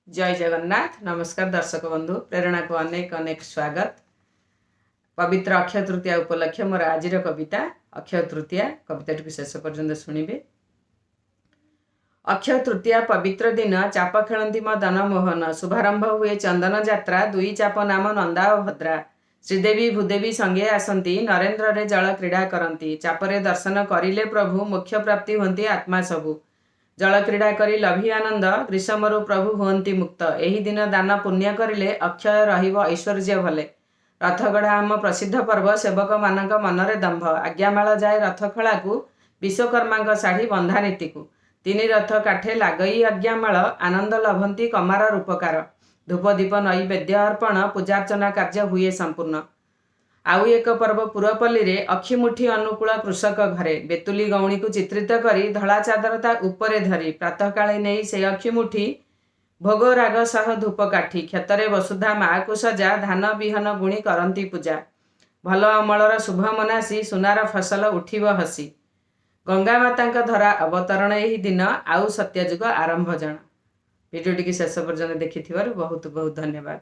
जय जगन्नाथ। नमस्कार दर्शक बंधु, प्रेरणा को अनेक अनेक स्वागत। पवित्र अक्षय तृतीया उपलक्षे मोर आज कविता अक्षय तृतीया कविता टी शेष पर्यंत शुणिबे। अक्षय तृतीया पवित्र दिन चाप खेलती मदन मोहन। शुभारंभ हुए चंदन यात्रा, दुई चाप नाम नंदा और भद्रा। श्रीदेवी भूदेवी संगे आसती, नरेन्द्र रे जल क्रीड़ा करती। चापरे दर्शन करिले प्रभु, मोक्ष प्राप्ति होती आत्मा सबु। जल क्रीड़ा करी लभी आनंद, ग्रीष्मरु प्रभु हुअन्ति मुक्त। एही दिन दान पुण्य करिले, अक्षय रहिब ऐश्वर्य भले। रथगढ़ा आम प्रसिद्ध पर्व, सेवक मानक मनरे दंभ। आज्ञामाल जाए रथ खलाकू, विश्वकर्मा शाढ़ी बंधा नीतिकू। तीन रथ काठे लागई आज्ञामाल, आनंद लभंती कमार रूपकार। धूप दीप नैवेद्य अर्पण, पूजार्चना कार्य हुए संपूर्ण। आउ एक पर्व पुरपल्ली रे, अक्षिमुठी अनुकूल कृषक घरे। बेतुली गौणी को चित्रित करी, धला चादर ता उपरे धरी। प्रातः काले नहीं से अक्षिमुठी, भोग राग सह धूप काठी। क्षतरे वसुधा माँ को सजा, धान विहन बुणी करंती पूजा। भल अमलर शुभ मनासी, सुनार फसल उठिब हसी। गंगा माता धरा अवतरण यही दिन, आउ सत्यजुग आरंभ जन। भिडियोटी शेष पर्यंत देखि बहुत बहुत धन्यवाद।